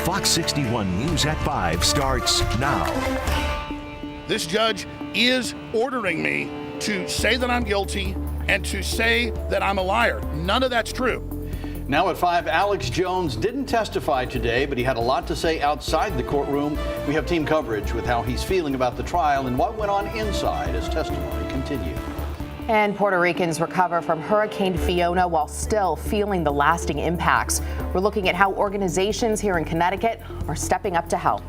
Fox 61 News at 5 starts now. This judge is ordering me to say that I'm guilty and to say that I'm a liar. None of that's true. Now at 5, Alex Jones didn't testify today, but he had a lot to say outside the courtroom. We have team coverage with how he's feeling about the trial and what went on inside as testimony continued. And Puerto Ricans recover from Hurricane Fiona while still feeling the lasting impacts. We're looking at how organizations here in Connecticut are stepping up to help.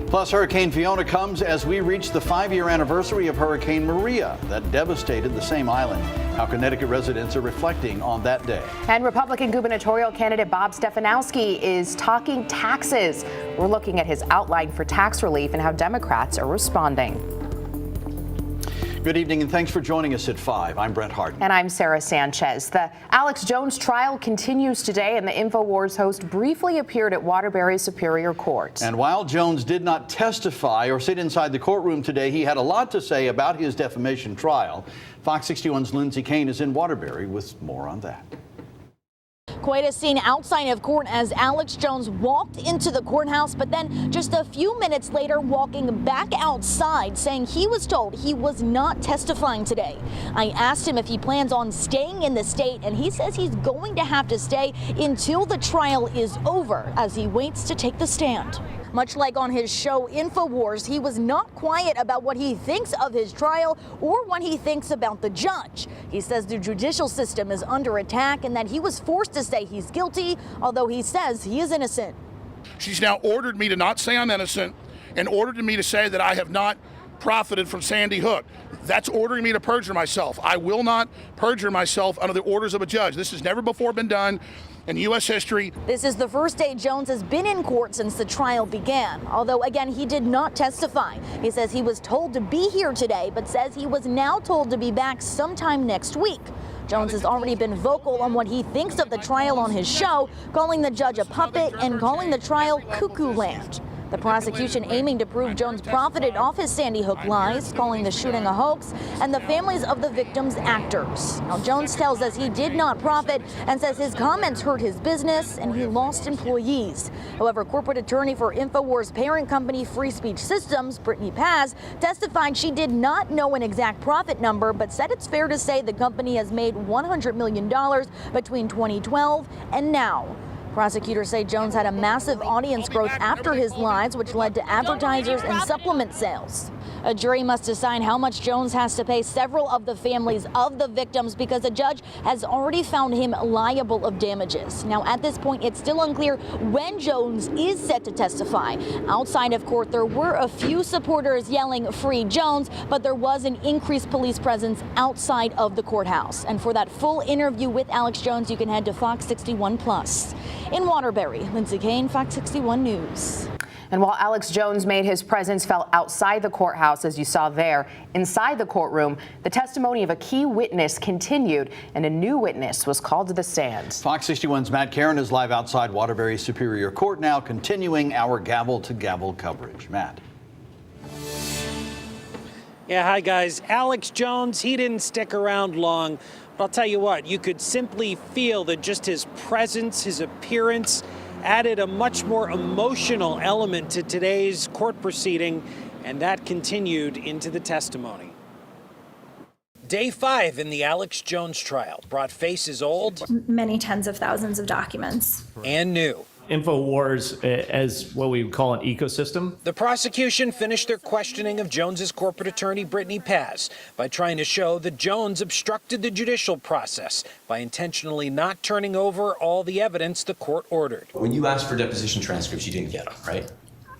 Plus, Hurricane Fiona comes as we reach the 5-year anniversary of Hurricane Maria that devastated the same island. How Connecticut residents are reflecting on that day. And Republican gubernatorial candidate Bob Stefanowski is talking taxes. We're looking at his outline for tax relief and how Democrats are responding. Good evening and thanks for joining us at 5. I'm Brent Harden. And I'm Sarah Sanchez. The Alex Jones trial continues today, and the InfoWars host briefly appeared at Waterbury Superior Court. And while Jones did not testify or sit inside the courtroom today, he had a lot to say about his defamation trial. Fox 61's Lindsay Kane is in Waterbury with more on that. Quite a scene outside of court as Alex Jones walked into the courthouse, but then just a few minutes later walking back outside, saying he was told he was not testifying today. I asked him if he plans on staying in the state, and he says he's going to have to stay until the trial is over as he waits to take the stand. Much like on his show InfoWars, he was not quiet about what he thinks of his trial or what he thinks about the judge. He says the judicial system is under attack and that he was forced to say he's guilty, although he says he is innocent. She's now ordered me to not say I'm innocent and ordered me to say that I have not profited from Sandy Hook. That's ordering me to perjure myself. I will not perjure myself under the orders of a judge. This has never before been done in U.S. history. This is the first day Jones has been in court since the trial began, although again he did not testify. He says he was told to be here today, but says he was now told to be back sometime next week. Jones has already been vocal on what he thinks of the trial on his show, calling the judge a puppet and calling the trial cuckoo land. The prosecution aiming to prove Jones profited off his Sandy Hook lies, calling the shooting a hoax, and the families of the victims actors. Now, Jones tells us he did not profit and says his comments hurt his business and he lost employees. However, corporate attorney for InfoWars parent company Free Speech Systems, Brittany Paz, testified she did not know an exact profit number, but said it's fair to say the company has made $100 million between 2012 and now. Prosecutors say Jones had a massive audience growth after his lies, which led to advertisers and supplement sales. A jury must decide how much Jones has to pay several of the families of the victims because a judge has already found him liable of damages. Now, at this point, it's still unclear when Jones is set to testify. Outside of court, there were a few supporters yelling "Free Jones," but there was an increased police presence outside of the courthouse. And for that full interview with Alex Jones, you can head to Fox 61+. In Waterbury, Lindsay Kane, Fox 61 News. And while Alex Jones made his presence felt outside the courthouse, as you saw there, inside the courtroom, the testimony of a key witness continued and a new witness was called to the stand. Fox 61's Matt Karen is live outside Waterbury Superior Court now, continuing our gavel-to-gavel coverage. Matt. Yeah, hi guys. Alex Jones, he didn't stick around long. But I'll tell you what, you could simply feel that just his presence, his appearance, added a much more emotional element to today's court proceeding, and that continued into the testimony. Day 5 in the Alex Jones trial brought faces old, many tens of thousands of documents, and new. InfoWars as what we would call an ecosystem. The prosecution finished their questioning of Jones's corporate attorney, Brittany Paz, by trying to show that Jones obstructed the judicial process by intentionally not turning over all the evidence the court ordered. When you asked for deposition transcripts, you didn't get them, right?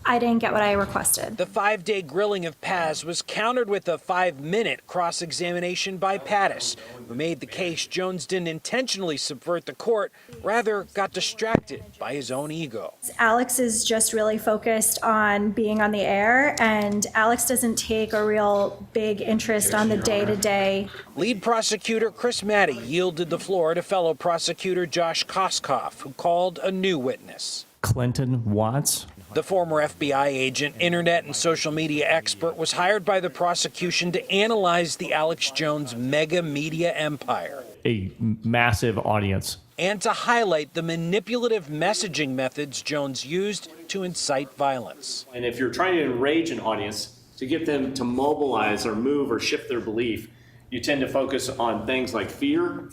I didn't get what I requested. The 5-day grilling of Paz was countered with a 5-minute cross-examination by Pattis, who made the case Jones didn't intentionally subvert the court, rather got distracted by his own ego. Alex is just really focused on being on the air, and Alex doesn't take a real big interest on the day-to-day. Lead prosecutor Chris Maddy yielded the floor to fellow prosecutor Josh Koskoff, who called a new witness. Clinton Watts. The former FBI agent, internet and social media expert, was hired by the prosecution to analyze the Alex Jones mega media empire. a massive audience. And to highlight the manipulative messaging methods Jones used to incite violence. And if you're trying to enrage an audience, to get them to mobilize or move or shift their belief, you tend to focus on things like fear,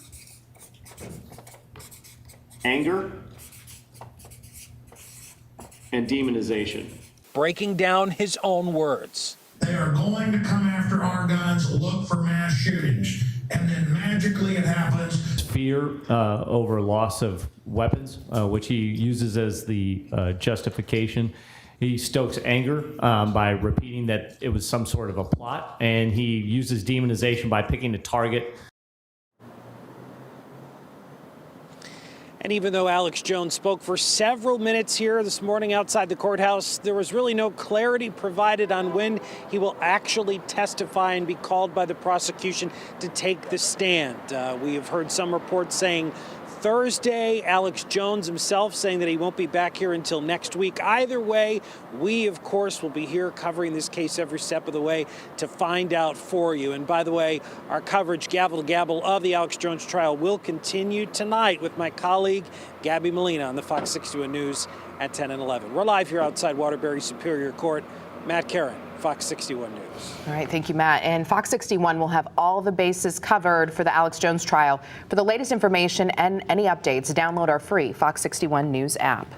anger, and demonization. Breaking down his own words. They are going to come after our guns, look for mass shootings, and then magically it happens. Fear over loss of weapons, which he uses as the justification. He stokes anger by repeating that it was some sort of a plot, and he uses demonization by picking a target. And even though Alex Jones spoke for several minutes here this morning outside the courthouse, there was really no clarity provided on when he will actually testify and be called by the prosecution to take the stand. We have heard some reports saying Thursday, Alex Jones himself saying that he won't be back here until next week. Either way, we, of course, will be here covering this case every step of the way to find out for you. And by the way, our coverage, gavel to gavel, of the Alex Jones trial will continue tonight with my colleague, Gabby Molina, on the Fox 61 News at 10 and 11. We're live here outside Waterbury Superior Court. Matt Caron, Fox 61 News. All right, thank you, Matt. And Fox 61 will have all the bases covered for the Alex Jones trial. For the latest information and any updates, download our free Fox 61 News app.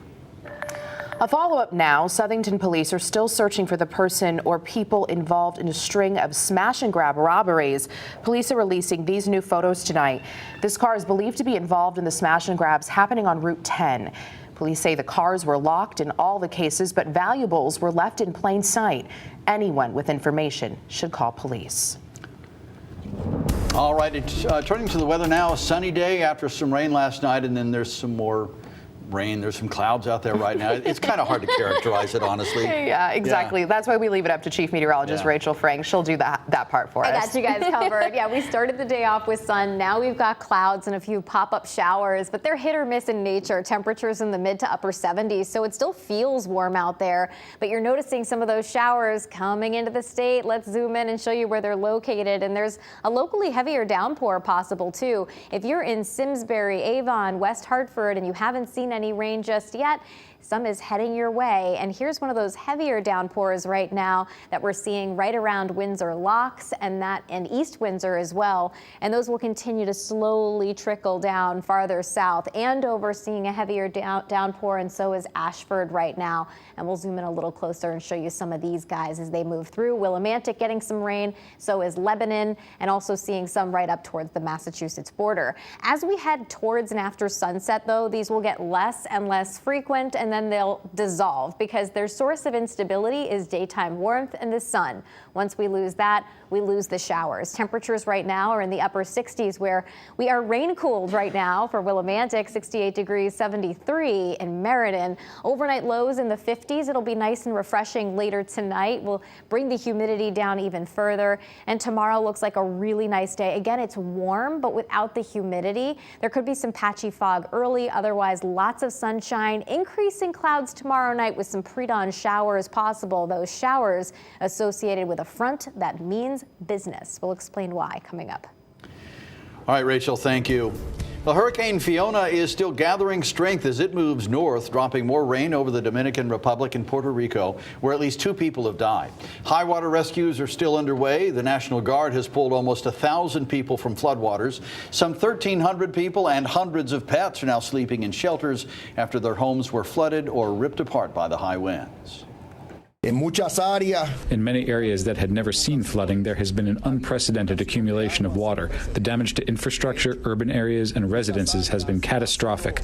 A follow-up now. Southington police are still searching for the person or people involved in a string of smash-and-grab robberies. Police are releasing these new photos tonight. This car is believed to be involved in the smash-and-grabs happening on Route 10. Police say the cars were locked in all the cases, but valuables were left in plain sight. Anyone with information should call police. All right, turning to the weather now. A sunny day after some rain last night, and then there's some more rain. There's some clouds out there right now. It's kind of hard to characterize it, honestly. Yeah, exactly. Yeah. That's why we leave it up to Chief Meteorologist Rachel Frank. She'll do that part for us. I got you guys covered. Yeah, we started the day off with sun. Now we've got clouds and a few pop-up showers, but they're hit or miss in nature. Temperatures in the mid to upper 70s, so it still feels warm out there. But you're noticing some of those showers coming into the state. Let's zoom in and show you where they're located. And there's a locally heavier downpour possible too. If you're in Simsbury, Avon, West Hartford, and you haven't seen any rain just yet, some is heading your way. And here's one of those heavier downpours right now that we're seeing right around Windsor Locks and East Windsor as well. And those will continue to slowly trickle down farther south. Andover seeing a heavier downpour, and so is Ashford right now. And we'll zoom in a little closer and show you some of these guys as they move through. Willimantic getting some rain, so is Lebanon, and also seeing some right up towards the Massachusetts border. As we head towards and after sunset, though, these will get less and less frequent, and then they'll dissolve because their source of instability is daytime warmth and the sun. Once we lose that, we lose the showers. Temperatures right now are in the upper 60s, where we are rain cooled right now for Willimantic, 68 degrees, 73 in Meriden. Overnight lows in the 50s. It'll be nice and refreshing later tonight. We'll bring the humidity down even further. And tomorrow looks like a really nice day. Again, it's warm, but without the humidity. There could be some patchy fog early. Otherwise, lots of sunshine. Increasing clouds tomorrow night with some pre-dawn showers possible. Those showers associated with a front that means business. We'll explain why coming up. All right, Rachel, thank you. Well, Hurricane Fiona is still gathering strength as it moves north, dropping more rain over the Dominican Republic and Puerto Rico, where at least 2 people have died. High water rescues are still underway. The National Guard has pulled almost 1,000 people from floodwaters. Some 1,300 people and hundreds of pets are now sleeping in shelters after their homes were flooded or ripped apart by the high winds. In many areas that had never seen flooding, there has been an unprecedented accumulation of water. The damage to infrastructure, urban areas, and residences has been catastrophic.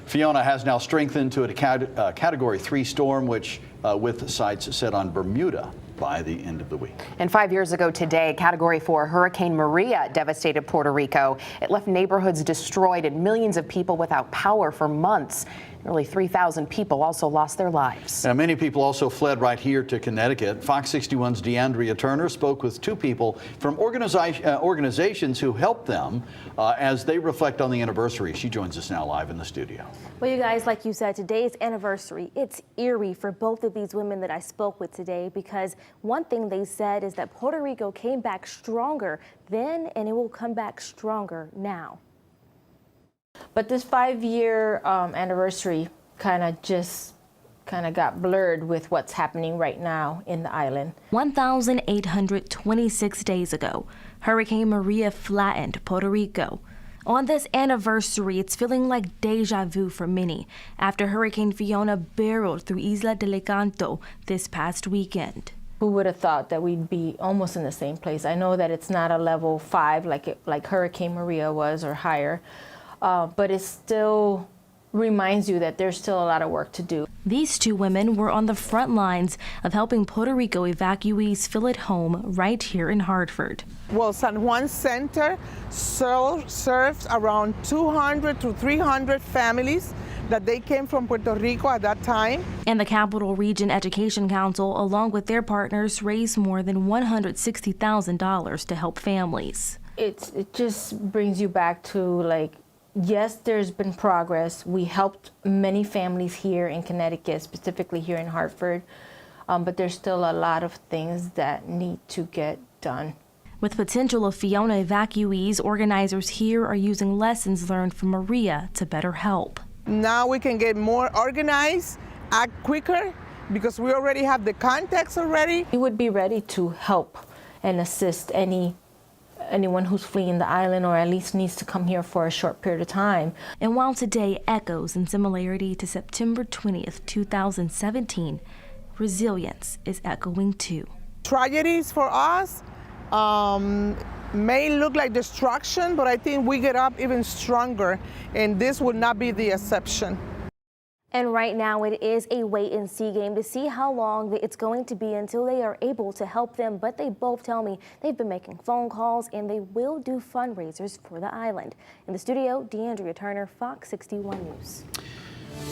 Fiona has now strengthened to a Category 3 storm, which with sights set on Bermuda by the end of the week. And 5 years ago today, Category 4 Hurricane Maria devastated Puerto Rico. It left neighborhoods destroyed and millions of people without power for months. Nearly 3,000 people also lost their lives. Now, many people also fled right here to Connecticut. Fox 61's DeAndrea Turner spoke with 2 people from organizations who helped them as they reflect on the anniversary. She joins us now live in the studio. Well, you guys, like you said, today's anniversary, it's eerie for both of these women that I spoke with today because One thing they said is that Puerto Rico came back stronger then, and it will come back stronger now. But this 5-year anniversary kind of got blurred with what's happening right now in the island. 1,826 days ago, Hurricane Maria flattened Puerto Rico. On this anniversary, it's feeling like deja vu for many after Hurricane Fiona barreled through Isla del Encanto this past weekend. Who would have thought that we'd be almost in the same place? I know that it's not a level 5 like Hurricane Maria was or higher, but it still reminds you that there's still a lot of work to do. These two women were on the front lines of helping Puerto Rico evacuees feel at home right here in Hartford. Well, San Juan Center serves around 200 to 300 families that they came from Puerto Rico at that time. And the Capital Region Education Council, along with their partners, raised more than $160,000 to help families. It just brings you back to, like, yes, there's been progress. We helped many families here in Connecticut, specifically here in Hartford, but there's still a lot of things that need to get done. With potential of Fiona evacuees, organizers here are using lessons learned from Maria to better help. Now we can get more organized, act quicker, because we already have the context already. We would be ready to help and assist anyone who's fleeing the island or at least needs to come here for a short period of time. And while today echoes in similarity to September 20th, 2017, resilience is echoing too. Tragedies for us may look like destruction, but I think we get up even stronger, and this would not be the exception. And right now it is a wait-and-see game to see how long it's going to be until they are able to help them. But they both tell me they've been making phone calls and they will do fundraisers for the island. In the studio, DeAndrea Turner, Fox 61 News.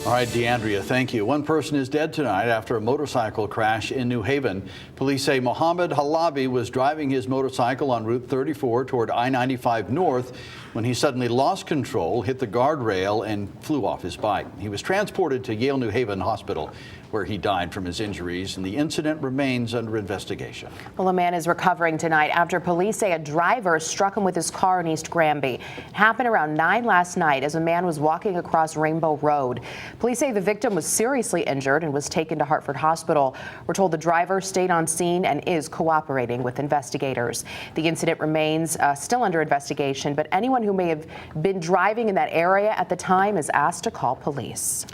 All right, DeAndrea, thank you. One person is dead tonight after a motorcycle crash in New Haven. Police say Mohammed Halabi was driving his motorcycle on Route 34 toward I-95 North when he suddenly lost control, hit the guardrail, and flew off his bike. He was transported to Yale New Haven Hospital, where he died from his injuries, and the incident remains under investigation. Well, a man is recovering tonight after police say a driver struck him with his car in East Granby. It happened around 9 last night as a man was walking across Rainbow Road. Police say the victim was seriously injured and was taken to Hartford Hospital. We're told the driver stayed on scene and is cooperating with investigators. The incident remains still under investigation, but anyone who may have been driving in that area at the time is asked to call police.